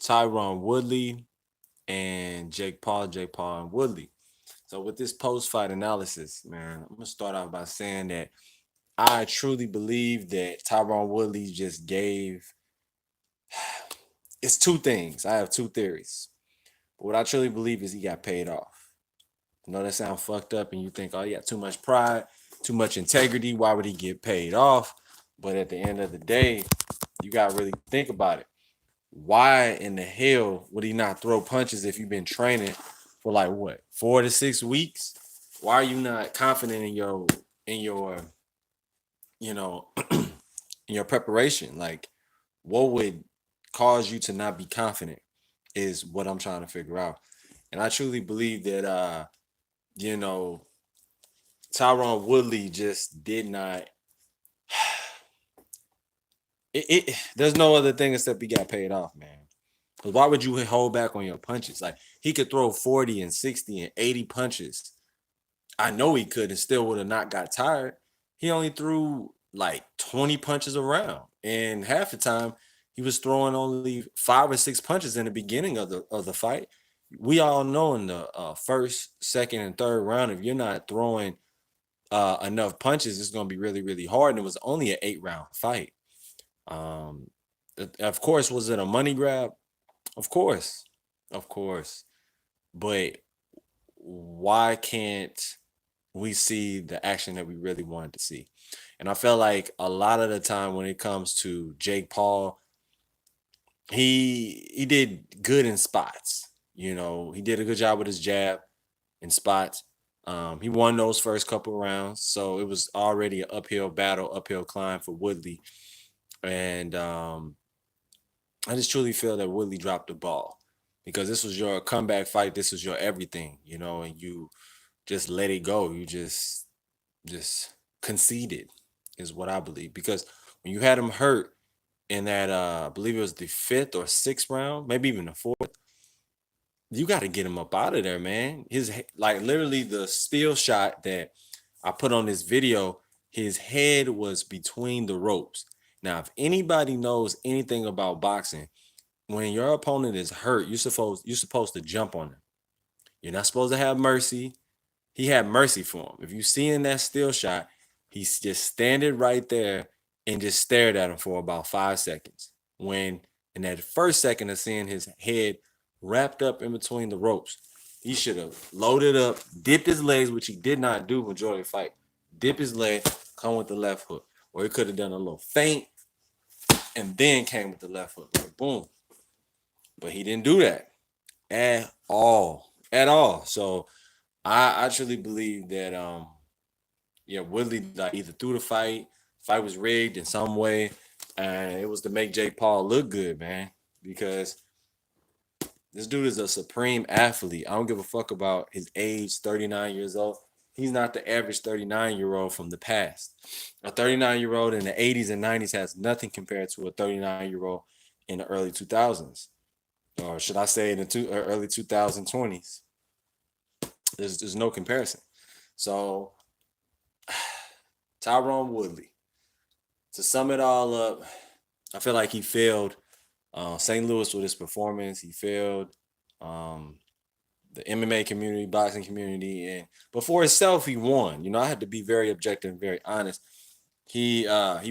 Tyron Woodley and Jake Paul and Woodley. So with this post-fight analysis, man, I'm gonna start off by saying that I truly believe that Tyron Woodley just gave it's two things. I have two theories. But what I truly believe is he got paid off. I know that sounds fucked up and you think, oh, yeah, too much pride, too much integrity. Why would he get paid off? But at the end of the day, you gotta really think about it. Why in the hell would he not throw punches if you've been training for like what 4 to 6 weeks? Why are you not confident in your you know in your preparation? Like, what would cause you to not be confident is what I'm trying to figure out. And I truly believe that you know, Tyron Woodley just did not there's no other thing except he got paid off, man. Because why would you hold back on your punches? Like, he could throw 40 and 60 and 80 punches. I know he could and still would have not got tired. He only threw like 20 punches around. And half the time he was throwing only 5 or 6 punches in the beginning of the fight. We all know in the first, second, and third round, if you're not throwing enough punches, it's going to be really, really hard. And it was only an 8 round fight. Um, of course, was it a money grab? Of course, of course. But why can't we see the action that we really wanted to see? And I felt like a lot of the time when it comes to Jake Paul, he did good in spots. You know, he did a good job with his jab in spots. He won those first couple rounds, so it was already an uphill battle, uphill climb for Woodley. And I just truly feel that Woodley dropped the ball because this was your comeback fight. This was your everything, you know, and you just let it go. You just conceded, is what I believe. Because when you had him hurt in that, I believe it was the fifth or sixth round, maybe even the fourth, you got to get him up out of there, man. Like literally the steel shot that I put on this video, his head was between the ropes. Now, if anybody knows anything about boxing, when your opponent is hurt, you're supposed to jump on them. You're not supposed to have mercy. He had mercy for him. If you see in that still shot, he's just standing right there and just stared at him for about 5 seconds. When in that first second of seeing his head wrapped up in between the ropes, he should have loaded up, dipped his legs, which he did not do majority of the fight. Dip his leg, come with the left hook. Or he could have done a little feint and then came with the left hook. Like boom. But he didn't do that at all. At all. So I truly believe that yeah, Woodley like either threw the fight was rigged in some way, and it was to make Jake Paul look good, man. Because this dude is a supreme athlete. I don't give a fuck about his age, 39 years old. He's not the average 39-year-old from the past. A 39-year-old in the 80s and 90s has nothing compared to a 39-year-old in the early 2000s. Or should I say in the early 2020s. There's no comparison. So Tyrone Woodley, to sum it all up, I feel like he failed St. Louis with his performance. He failed um, the MMA community, boxing community, and but for himself, he won. You know, I had to be very objective and very honest. He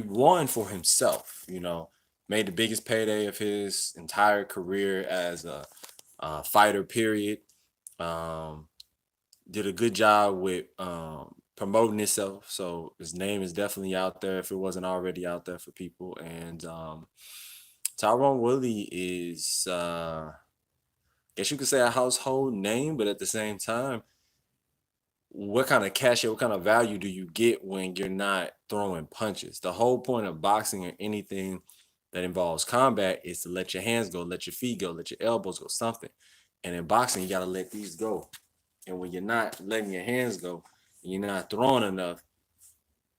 won for himself. You know, made the biggest payday of his entire career as a fighter. Period. Um, did a good job with promoting himself. So his name is definitely out there if it wasn't already out there for people. And Tyrone Woodley is, guess you could say, a household name, but at the same time, what kind of cash, what kind of value do you get when you're not throwing punches? The whole point of boxing or anything that involves combat is to let your hands go, let your feet go, let your elbows go, something. And in boxing, you got to let these go. And when you're not letting your hands go, and you're not throwing enough,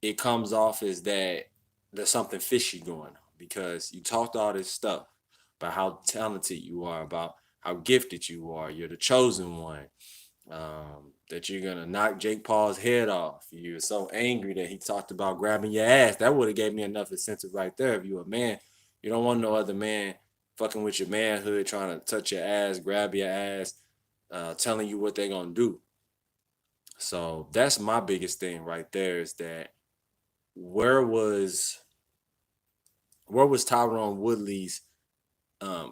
it comes off as that there's something fishy going on because you talked all this stuff about how talented you are, about how gifted you are. You're the chosen one. That you're gonna knock Jake Paul's head off. You're so angry that he talked about grabbing your ass. That would have gave me enough incentive right there. If you're a man, you don't want no other man fucking with your manhood, trying to touch your ass, grab your ass, telling you what they're gonna do. So that's my biggest thing right there is that where was where was Tyron Woodley's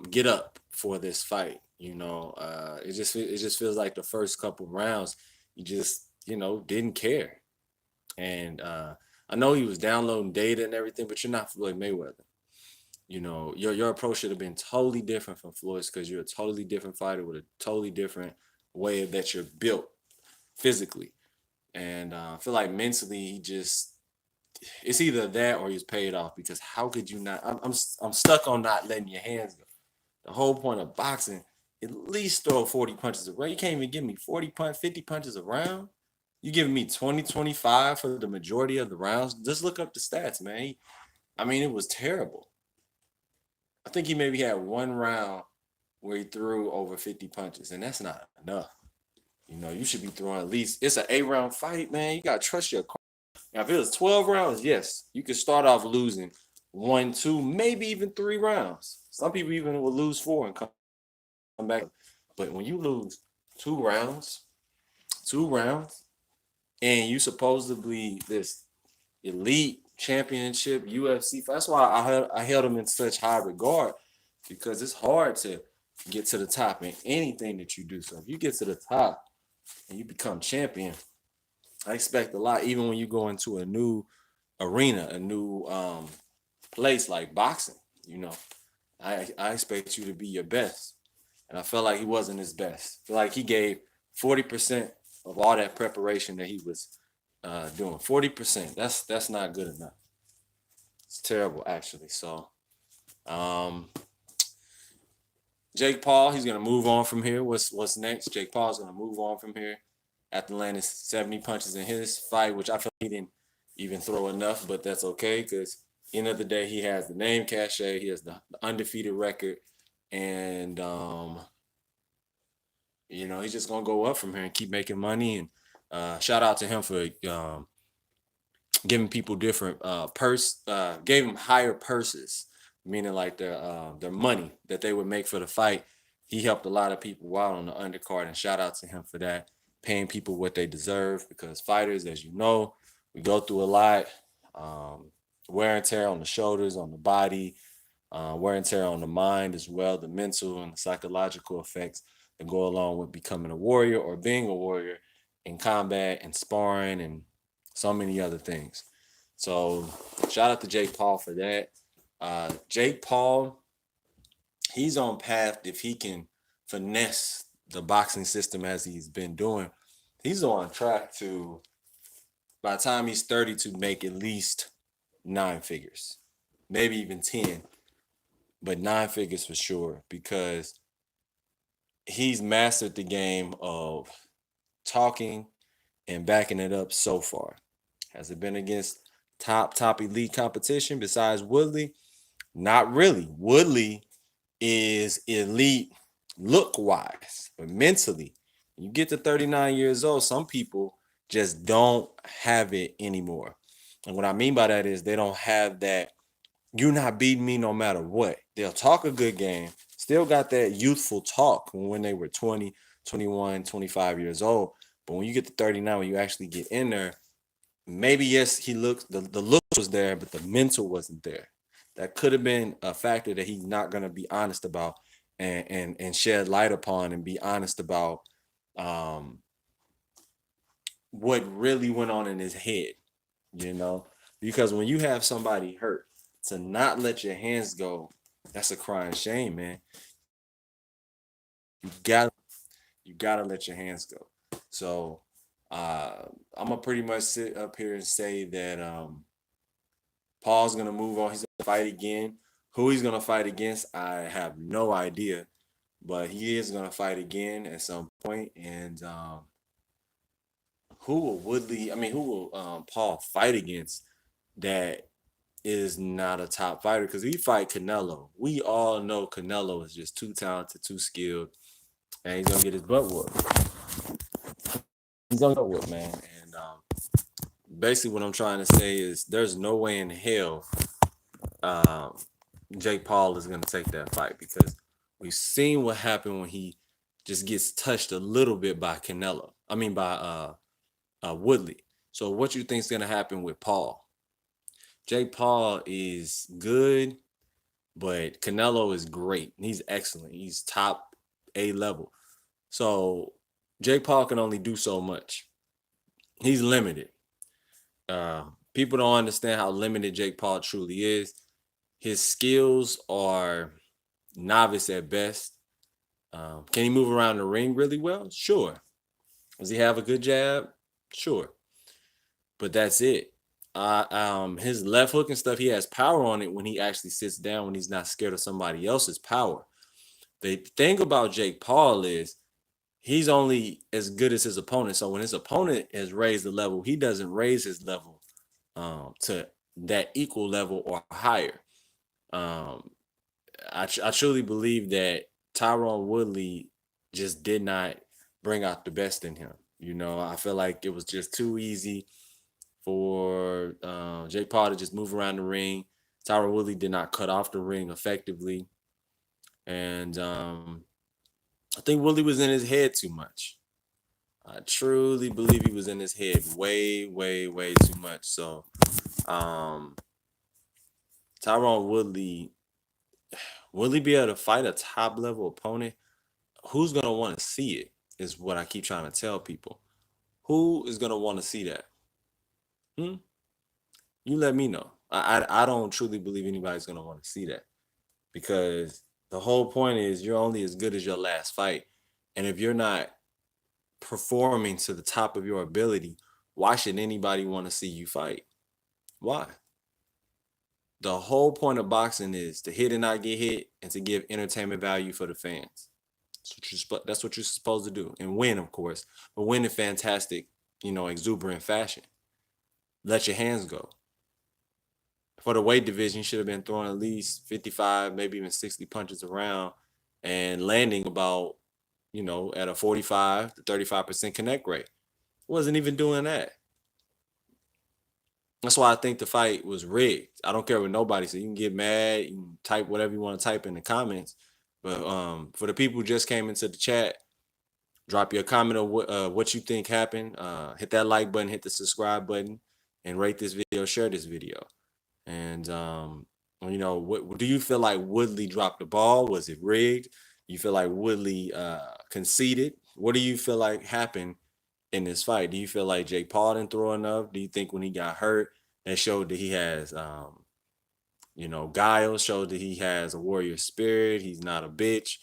get up for this fight? It just feels like the first couple rounds he just didn't care. And I know he was downloading data and everything, but you're not Floyd Mayweather. Your approach should have been totally different from Floyd's because you're a totally different fighter with a totally different way that you're built physically. And I feel like mentally, it's either that or he's paid off because how could you not? I'm stuck on not letting your hands go. The whole point of boxing, at least throw 40 punches a round. You can't even give me 50 punches a round. You giving me 20, 25 for the majority of the rounds. Just look up the stats, man. It was terrible. I think he maybe had one round where he threw over 50 punches, and that's not enough. You should be throwing at least, it's an 8-round fight, man. You got to trust your car. Now, if it was 12 rounds, yes, you could start off losing 1, 2, maybe even 3 rounds. Some people even will lose 4 and come back. But when you lose 2 rounds, and you supposedly this elite championship UFC, that's why I held him in such high regard because it's hard to get to the top in anything that you do. So if you get to the top and you become champion, I expect a lot, even when you go into a new arena, a new place like boxing. I expect you to be your best. And I felt like he wasn't his best. I feel like he gave 40% of all that preparation that he was doing. 40%. That's not good enough. It's terrible, actually. So, Jake Paul, he's gonna move on from here. What's next? Jake Paul's gonna move on from here after landing 70 punches in his fight, which I feel he didn't even throw enough, but that's okay because end of the day, he has the name cachet, he has the undefeated record, and he's just gonna go up from here and keep making money. And shout out to him for giving people different gave them higher purses, meaning like their money that they would make for the fight. He helped a lot of people out on the undercard, and shout out to him for that, paying people what they deserve because fighters, as you know, we go through a lot, wear and tear on the shoulders, on the body, wear and tear on the mind as well, the mental and the psychological effects that go along with becoming a warrior or being a warrior in combat and sparring and so many other things. So shout out to Jake Paul for that. Jake Paul, he's on path if he can finesse the boxing system as he's been doing. He's on track to, by the time he's 30, to make at least 9 figures, maybe even 10, but 9 figures for sure because he's mastered the game of talking and backing it up so far. Has it been against top elite competition besides Woodley? Not really. Woodley is elite look wise, but mentally, when you get to 39 years old, some people just don't have it anymore. And what I mean by that is they don't have that, you're not beating me no matter what. They'll talk a good game, still got that youthful talk when they were 20, 21, 25 years old. But when you get to 39, when you actually get in there, maybe yes, he looks the look was there, but the mental wasn't there. That could have been a factor that he's not going to be honest about and shed light upon and be honest about what really went on in his head, because when you have somebody hurt, to not let your hands go, that's a crying shame, man. You gotta let your hands go. So I'm gonna pretty much sit up here and say that Paul's gonna move on. He's gonna fight again. Who he's gonna fight against, I have no idea, but he is gonna fight again at some point. And who will Paul fight against that is not a top fighter? Because he fight Canelo. We all know Canelo is just too talented, too skilled, and he's gonna get his butt whooped. He's gonna get whooped, man. And basically, what I'm trying to say is, there's no way in hell Jake Paul is going to take that fight because we've seen what happened when he just gets touched a little bit by Canelo. I mean by Woodley. So what you think is going to happen with Paul? Jake Paul is good, but Canelo is great. He's excellent. He's top A level. So Jake Paul can only do so much. He's limited. People don't understand how limited Jake Paul truly is. His skills are novice at best. Can he move around the ring really well? Sure. Does he have a good jab? Sure. But that's it. His left hook and stuff, he has power on it when he actually sits down, when he's not scared of somebody else's power. The thing about Jake Paul is he's only as good as his opponent. So when his opponent has raised the level, he doesn't raise his level to that equal level or higher. Um, I truly believe that Tyron Woodley just did not bring out the best in him. You know, I feel like it was just too easy for Jake Paul to just move around the ring. Tyron Woodley did not cut off the ring effectively. And I think Woodley was in his head too much. I truly believe he was in his head way, way, way too much. So um Tyron Woodley, will he be able to fight a top level opponent? Who's gonna want to see it? Is what I keep trying to tell people. Who is gonna want to see that? Hmm? You let me know. I don't truly believe anybody's gonna want to see that because the whole point is you're only as good as your last fight, and if you're not performing to the top of your ability, why should anybody want to see you fight? Why? The whole point of boxing is to hit and not get hit and to give entertainment value for the fans. That's what you're supposed to do. And win, of course, but win in fantastic, exuberant fashion. Let your hands go. For the weight division, you should have been throwing at least 55, maybe even 60 punches around and landing about, at a 45 to 35% connect rate. Wasn't even doing that. That's why I think the fight was rigged. I don't care what nobody says. You can get mad, you can type whatever you want to type in the comments. But for the people who just came into the chat, drop your comment on what you think happened. Hit that like button, hit the subscribe button, and rate this video, share this video. And what do you feel like Woodley dropped the ball? Was it rigged? You feel like Woodley conceded? What do you feel like happened in this fight? Do you feel like Jake Paul didn't throw enough? Do you think when he got hurt, that showed that he has, guile, showed that he has a warrior spirit? He's not a bitch.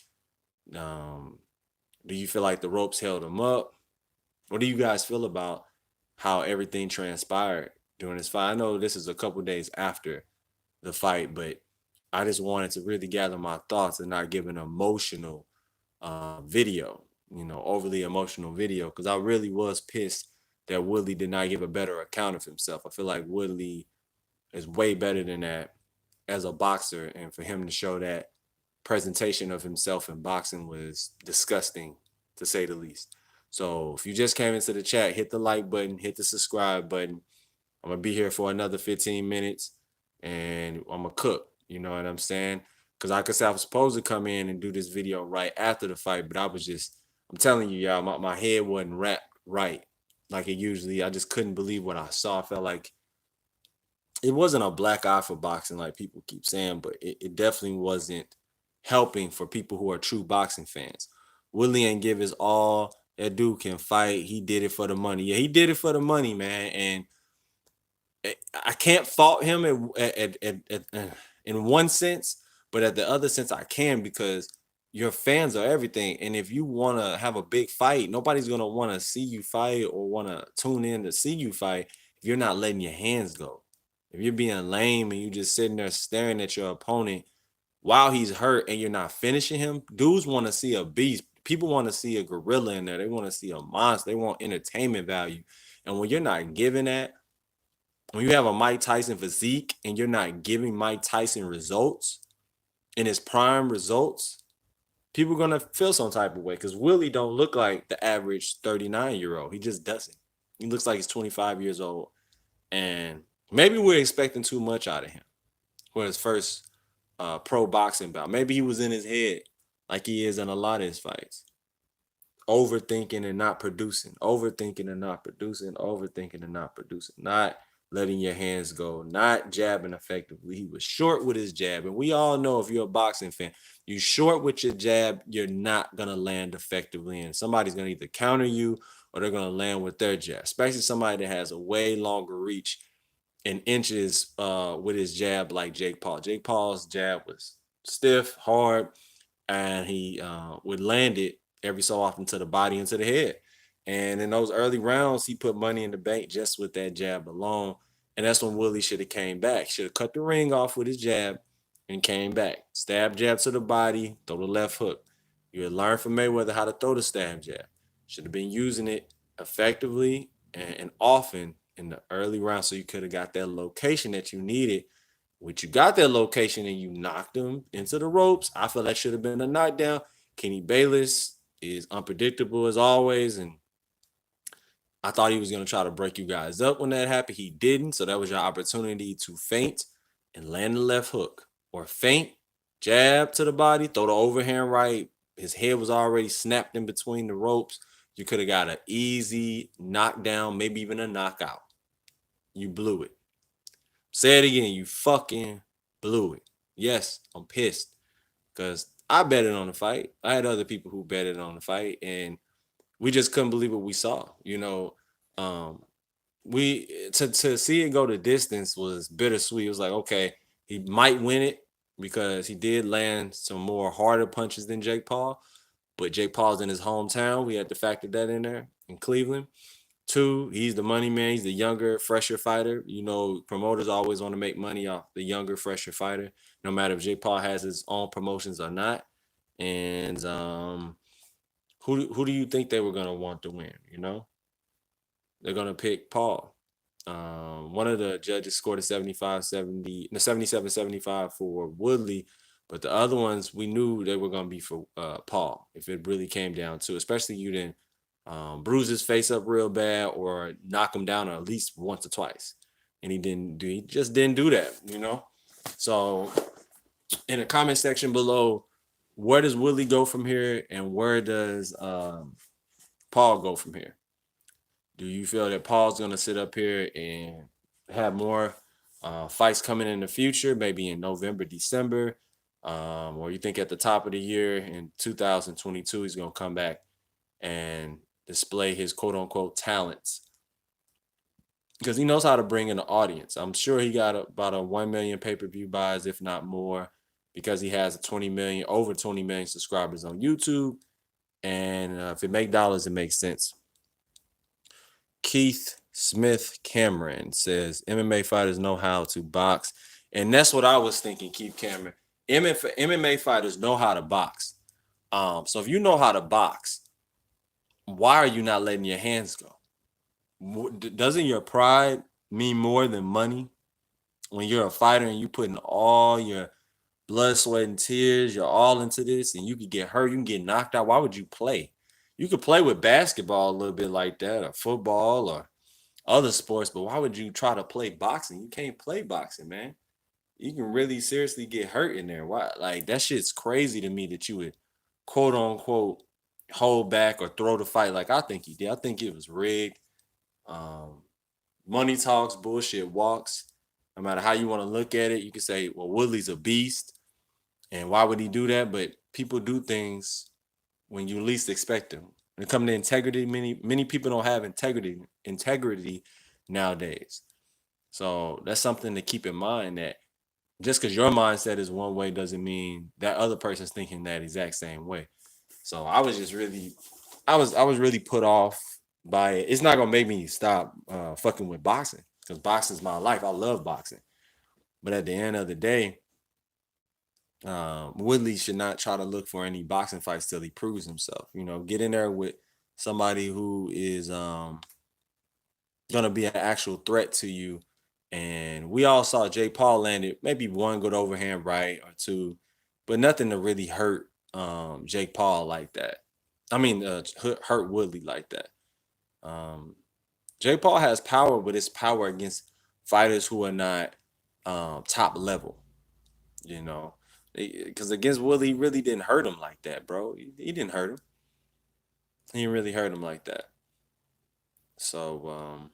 Um, do you feel like the ropes held him up? What do you guys feel about how everything transpired during this fight? I know this is a couple days after the fight, but I just wanted to really gather my thoughts and not give an emotional video, overly emotional video, because I really was pissed that Woodley did not give a better account of himself. I feel like Woodley is way better than that as a boxer, and for him to show that presentation of himself in boxing was disgusting, to say the least. So if you just came into the chat, hit the like button, hit the subscribe button. I'm gonna be here for another 15 minutes and I'm gonna cook. You know what I'm saying? Because like I said, I was supposed to come in and do this video right after the fight, but I'm telling you, y'all, my head wasn't wrapped right like it usually. I just couldn't believe what I saw. I felt like it wasn't a black eye for boxing like people keep saying, but it definitely wasn't helping for people who are true boxing fans. Willie ain't give his all. That dude can fight. He did it for the money. Yeah, he did it for the money, man. And I can't fault him in one sense, but at the other sense, I can, because your fans are everything. And if you want to have a big fight, nobody's going to want to see you fight or want to tune in to see you fight if you're not letting your hands go. If you're being lame and you just sitting there staring at your opponent while he's hurt and you're not finishing him, dudes want to see a beast. People want to see a gorilla in there. They want to see a monster. They want entertainment value. And when you're not giving that, when you have a Mike Tyson physique and you're not giving Mike Tyson results in his prime results, people are gonna feel some type of way, because Willie don't look like the average 39-year-old. He just doesn't. He looks like he's 25 years old. And maybe we're expecting too much out of him for his first pro boxing bout. Maybe he was in his head like he is in a lot of his fights, overthinking and not producing, overthinking and not producing, overthinking and not producing, not letting your hands go, not jabbing effectively. He was short with his jab. And we all know, if you're a boxing fan, you short with your jab, you're not gonna land effectively. And somebody's gonna either counter you or they're gonna land with their jab, especially somebody that has a way longer reach in inches with his jab, like Jake Paul. Jake Paul's jab was stiff, hard, and he would land it every so often to the body and to the head. And in those early rounds, he put money in the bank just with that jab alone. And that's when Woodley should have came back. Should have cut the ring off with his jab and came back. Stab jab to the body, throw the left hook. You had learned from Mayweather how to throw the stab jab. Should have been using it effectively and often in the early rounds, so you could have got that location that you needed. Which you got that location and you knocked him into the ropes. I feel that should have been a knockdown. Kenny Bayless is unpredictable as always, and I thought he was going to try to break you guys up when that happened. He didn't, so that was your opportunity to feint and land the left hook, or feint, jab to the body, throw the overhand right. His head was already snapped in between the ropes. You could have got an easy knockdown, maybe even a knockout. You blew it. Say it again, you fucking blew it. Yes, I'm pissed because I betted on the fight. I had other people who betted on the fight, and we just couldn't believe what we saw. Um, we to see it go the distance was bittersweet. It was like, okay, he might win it because he did land some more harder punches than Jake Paul, but Jake Paul's in his hometown. We had to factor that in there in Cleveland. Two, he's the money man. He's the younger, fresher fighter. Promoters always want to make money off the younger, fresher fighter, no matter if Jake Paul has his own promotions or not. And who do you think they were gonna want to win? They're gonna pick Paul. One of the judges scored a 77-75 for Woodley, but the other ones we knew they were gonna be for Paul if it really came down to, especially you didn't bruise his face up real bad or knock him down at least once or twice. And he just didn't do that. So in the comment section below, where does Woodley go from here and where does Paul go from here? Do you feel that Paul's going to sit up here and have more fights coming in the future, maybe in November, December? Or you think at the top of the year in 2022, he's going to come back and display his quote unquote talents? Because he knows how to bring in the audience. I'm sure he got about a 1 million pay-per-view buys, if not more, because he has over 20 million subscribers on YouTube. And if it make dollars, it makes sense. Keith Smith Cameron says MMA fighters know how to box. And that's what I was thinking, Keith Cameron. MMA fighters know how to box. So if you know how to box, why are you not letting your hands go? Doesn't your pride mean more than money? When you're a fighter and you putting all your blood, sweat, and tears, you're all into this, and you could get hurt, you can get knocked out. Why would you play? You could play with basketball a little bit like that, or football, or other sports, but why would you try to play boxing? You can't play boxing, man. You can really seriously get hurt in there. Why? Like, that shit's crazy to me that you would quote unquote hold back or throw the fight like I think he did. I think it was rigged. Um, Money talks, bullshit walks. No matter how you want to look at it, you can say, well, Woodley's a beast. And why would he do that? But people do things when you least expect them. When it comes to integrity, many people don't have integrity nowadays. So that's something to keep in mind, that just because your mindset is one way doesn't mean that other person's thinking that exact same way. So I was just really, I was really put off by it. It's not gonna make me stop fucking with boxing, because boxing is my life. I love boxing, but at the end of the day, Woodley should not try to look for any boxing fights till he proves himself. Get in there with somebody who is gonna be an actual threat to you. And we all saw Jake Paul landed maybe one good overhand right or two, but nothing to really hurt Jake Paul like that. I mean, hurt Woodley like that. Um, Jake Paul has power, but it's power against fighters who are not top level. You know, Because against Woodley, he really didn't hurt him like that, bro. He didn't hurt him. He didn't really hurt him like that. So,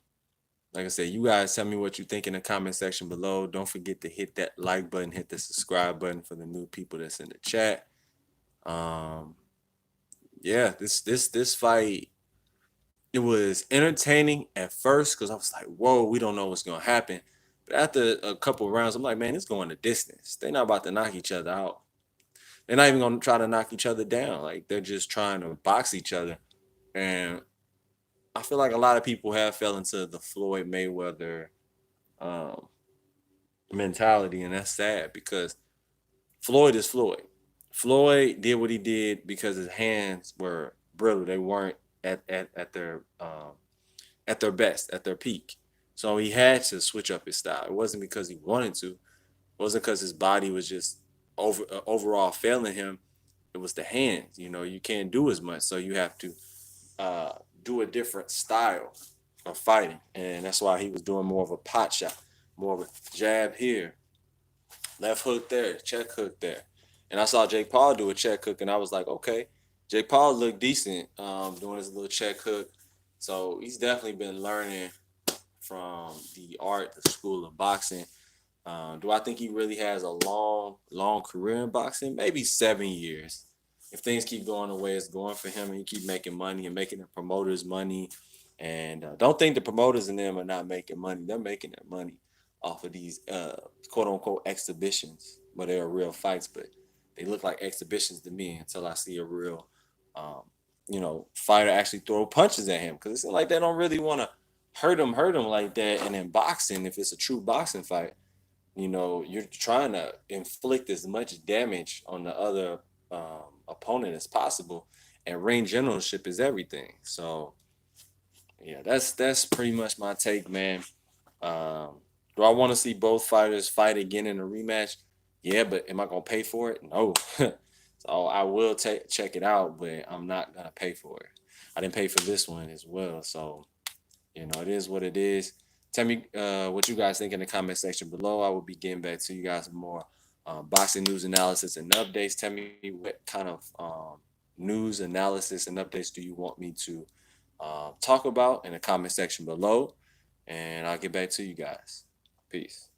like I said, you guys tell me what you think in the comment section below. Don't forget to hit that like button, hit the subscribe button for the new people that's in the chat. Um, yeah, this fight, it was entertaining at first because I was like, whoa, we don't know what's gonna happen. But after a couple of rounds, I'm like, man, it's going the distance. They're not about to knock each other out. They're not even gonna try to knock each other down. Like they're just trying to box each other. And I feel like a lot of people have fell into the Floyd Mayweather um, mentality, and that's sad because Floyd is Floyd. Floyd did what he did because his hands were brittle. They weren't at their best, at their peak. So he had to switch up his style. It wasn't because he wanted to. It wasn't because his body was just overall failing him. It was the hands. You know, you can't do as much, so you have to uh, do a different style of fighting, and that's why he was doing more of a pot shot, more of a jab here, left hook there, check hook there. And I saw Jake Paul do a check hook, and I was like, okay, Jake Paul looked decent doing his little check hook. So he's definitely been learning from the art, the school of boxing. Do I think he really has a long career in boxing? Maybe 7 years. If things keep going the way it's going for him, and he keep making money and making the promoters money, and don't think the promoters and them are not making money. They're making their money off of these quote unquote exhibitions, but they're real fights. But they look like exhibitions to me until I see a real, um, fighter actually throw punches at him. Because it seems like they don't really want to hurt him like that. And in boxing, if it's a true boxing fight, you're trying to inflict as much damage on the other opponent as possible, and ring generalship is everything. So yeah, that's pretty much my take, man. Um, do I want to see both fighters fight again in a rematch? Yeah, but am I gonna pay for it? No. So I will check it out, but I'm not gonna pay for it. I didn't pay for this one as well, so it is what it is. Tell me what you guys think in the comment section below. I will be getting back to you guys more boxing news analysis and updates. Tell me what kind of news analysis and updates do you want me to talk about in the comment section below, and I'll get back to you guys. Peace.